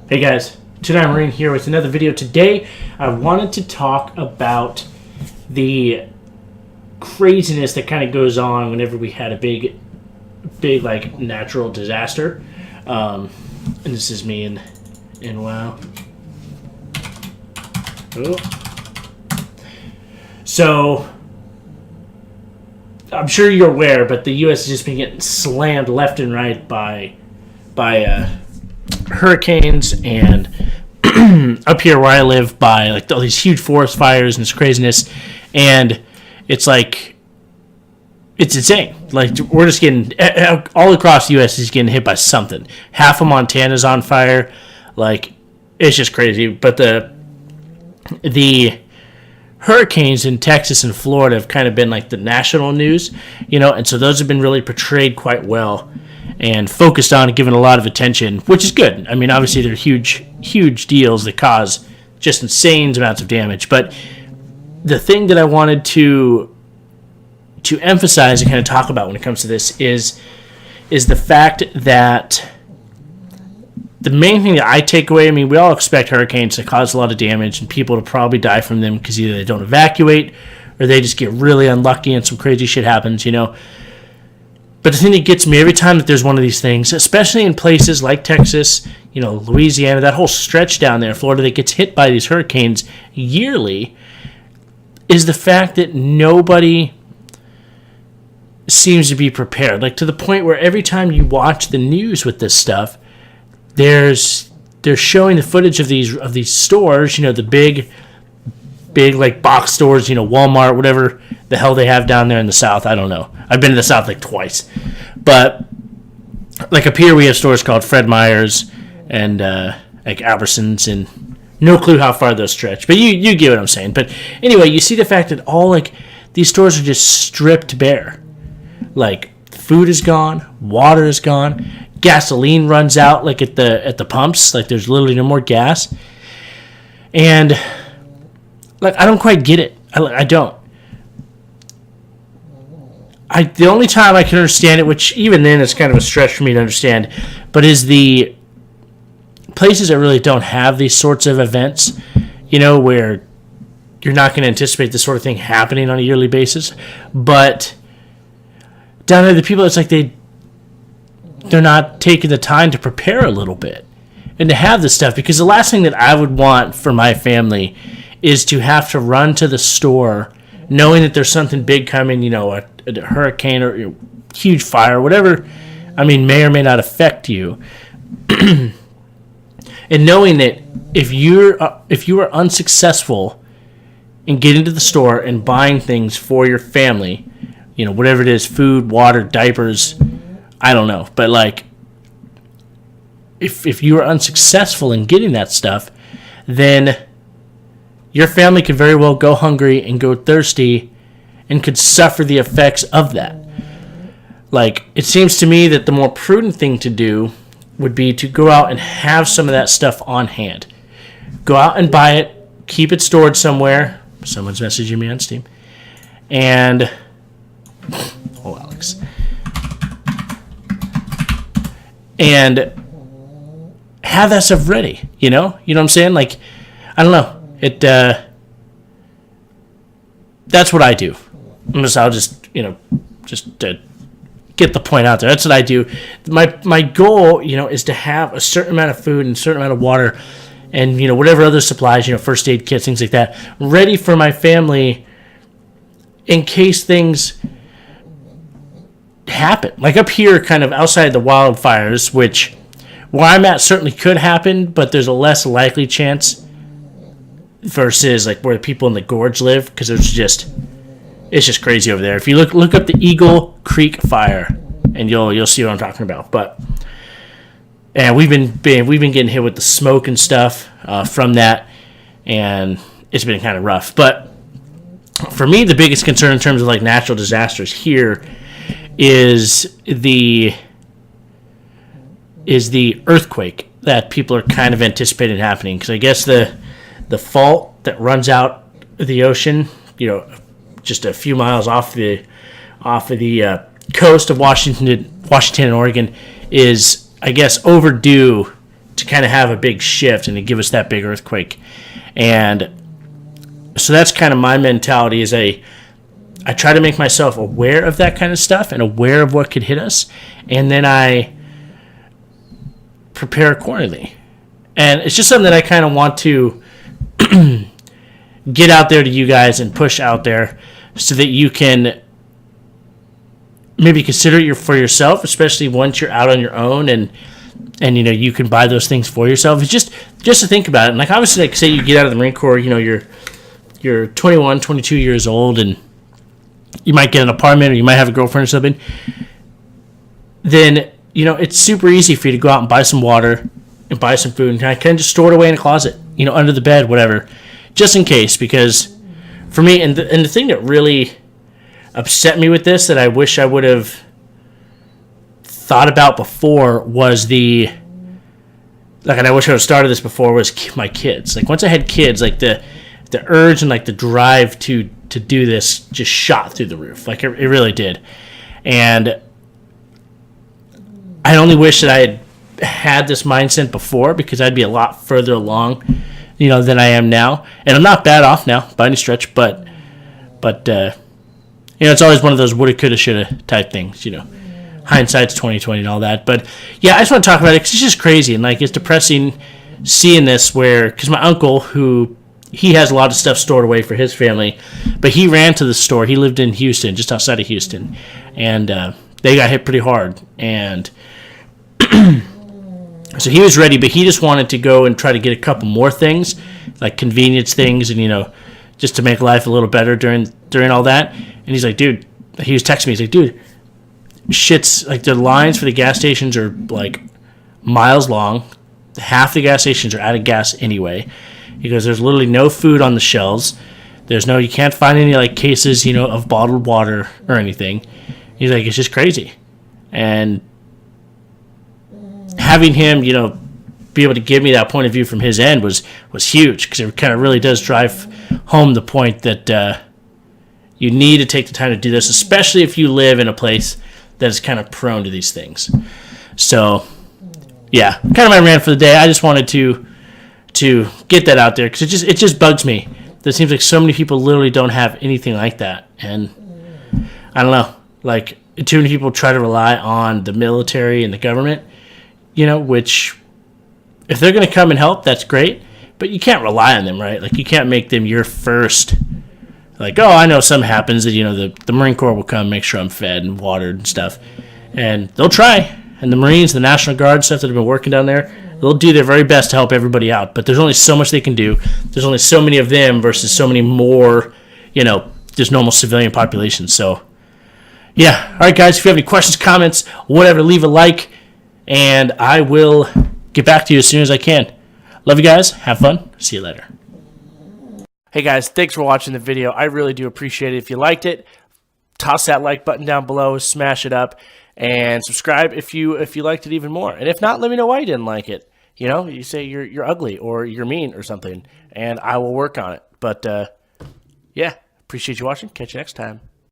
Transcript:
Hey guys, today I'm Marine here with another video. Today I wanted to talk about the craziness that kind of goes on whenever we had a big like natural disaster. And this is me in WoW. Oh. So I'm sure you're aware, but the U.S. has just been getting slammed left and right by hurricanes, and up here where I live by like all these huge forest fires and this craziness, and it's like it's insane. Like we're just getting all across the U.S. is getting hit by something. Half of Montana's on fire. Like it's just crazy. But the hurricanes in Texas and Florida have kind of been like the national news, and so those have been really portrayed quite well and focused on and given a lot of attention, which is good. I mean, obviously they're huge deals that cause just insane amounts of damage. But the thing that I wanted to emphasize and kind of talk about when it comes to this is the fact that the main thing that I take away, I mean, we all expect hurricanes to cause a lot of damage and people to probably die from them because either they don't evacuate or they just get really unlucky and some crazy shit happens, But the thing that gets me every time that there's one of these things, especially in places like Texas, Louisiana, that whole stretch down there, Florida, that gets hit by these hurricanes yearly, is the fact that nobody seems to be prepared. Like to the point where every time you watch the news with this stuff, they're showing the footage of these stores, the big like box stores, Walmart, whatever the hell they have down there in the South. I don't know. I've been to the South like twice. But like up here we have stores called Fred Meyer's and like Albertsons, and no clue how far those stretch. But you get what I'm saying. But anyway, you see the fact that all like these stores are just stripped bare. Like food is gone, water is gone, gasoline runs out like at the pumps, like there's literally no more gas. And like I don't quite get it. I don't. The only time I can understand it, which even then it's kind of a stretch for me to understand, but is the places that really don't have these sorts of events, where you're not going to anticipate this sort of thing happening on a yearly basis. But down there, the people, it's like they're not taking the time to prepare a little bit and to have this stuff, because the last thing that I would want for my family is to have to run to the store knowing that there's something big coming, a hurricane or huge fire, whatever, may or may not affect you. And knowing that if you are unsuccessful in getting to the store and buying things for your family, whatever it is, food, water, diapers, I don't know. But like, if you are unsuccessful in getting that stuff, then your family could very well go hungry and go thirsty and could suffer the effects of that. Like, it seems to me that the more prudent thing to do would be to go out and have some of that stuff on hand. Go out and buy it, keep it stored somewhere. Someone's messaging me on Steam. And, Alex. And have that stuff ready, You know what I'm saying? Like, I don't know. That's what I do. I'll just to get the point out there. That's what I do. My goal, is to have a certain amount of food and a certain amount of water and, whatever other supplies, first aid kits, things like that, ready for my family in case things happen. Like up here, kind of outside the wildfires, which where I'm at certainly could happen, but there's a less likely chance versus like where the people in the gorge live, because it's just crazy over there. If you look up the Eagle Creek fire, and you'll see what I'm talking about. But and we've been getting hit with the smoke and stuff from that, and it's been kind of rough. But for me, the biggest concern in terms of like natural disasters here is the earthquake that people are kind of anticipating happening, because I guess the fault that runs out the ocean, just a few miles off the coast of Washington and Oregon, is, I guess, overdue to to kind of have a big shift and to give us that big earthquake. And so that's kind of my mentality, is I try to make myself aware of that kind of stuff and aware of what could hit us, and then I prepare accordingly. And it's just something that I kind of want to get out there to you guys and push out there so that you can maybe consider it for yourself, especially once you're out on your own and you can buy those things for yourself. It's just to think about it. And like, obviously, like, say you get out of the Marine Corps, you're 21, 22 years old, and you might get an apartment or you might have a girlfriend or something. Then, it's super easy for you to go out and buy some water and buy some food, and I can just store it away in a closet, under the bed, whatever, just in case. Because for me, and the thing that really upset me with this, that I wish I would have thought about before, was and I wish I would have started this before, was my kids. Like, once I had kids, like the urge and like the drive to do this just shot through the roof. Like, it really did. And I only wish that I had this mindset before, because I'd be a lot further along, than I am now. And I'm not bad off now by any stretch, but it's always one of those woulda, coulda, shoulda type things, Hindsight's 20/20 and all that. But yeah, I just want to talk about it because it's just crazy, and like, it's depressing seeing this, because my uncle, who he has a lot of stuff stored away for his family, but he ran to the store. He lived in Houston, just outside of Houston, and they got hit pretty hard. And so he was ready, but he just wanted to go and try to get a couple more things, like convenience things, and just to make life a little better during all that. And he's like, dude, he was texting me. He's like, dude, shit's like, the lines for the gas stations are like miles long. Half the gas stations are out of gas anyway. He goes, there's literally no food on the shelves. You can't find any like cases, of bottled water or anything. He's like, it's just crazy. And having him, be able to give me that point of view from his end was huge, because it kind of really does drive home the point that you need to take the time to do this, especially if you live in a place that is kind of prone to these things. So, yeah, kind of my rant for the day. I just wanted to get that out there, because it just bugs me. It seems like so many people literally don't have anything like that, and I don't know, like, too many people try to rely on the military and the government, which, if they're going to come and help, that's great, but you can't rely on them, right? Like, you can't make them your first, like, oh, I know something happens that, the Marine Corps will come, make sure I'm fed and watered and stuff, and they'll try. And the Marines, the National Guard, stuff that have been working down there, they'll do their very best to help everybody out, but there's only so much they can do. There's only so many of them versus so many more, just normal civilian population. So, yeah. All right, guys, if you have any questions, comments, whatever, leave a like, and I will get back to you as soon as I can. Love you guys. Have fun. See you later. Hey, guys, thanks for watching the video. I really do appreciate it. If you liked it, toss that like button down below, smash it up, and subscribe if you liked it even more. And if not, let me know why you didn't like it. You say you're ugly or you're mean or something, and I will work on it. But, yeah, appreciate you watching. Catch you next time.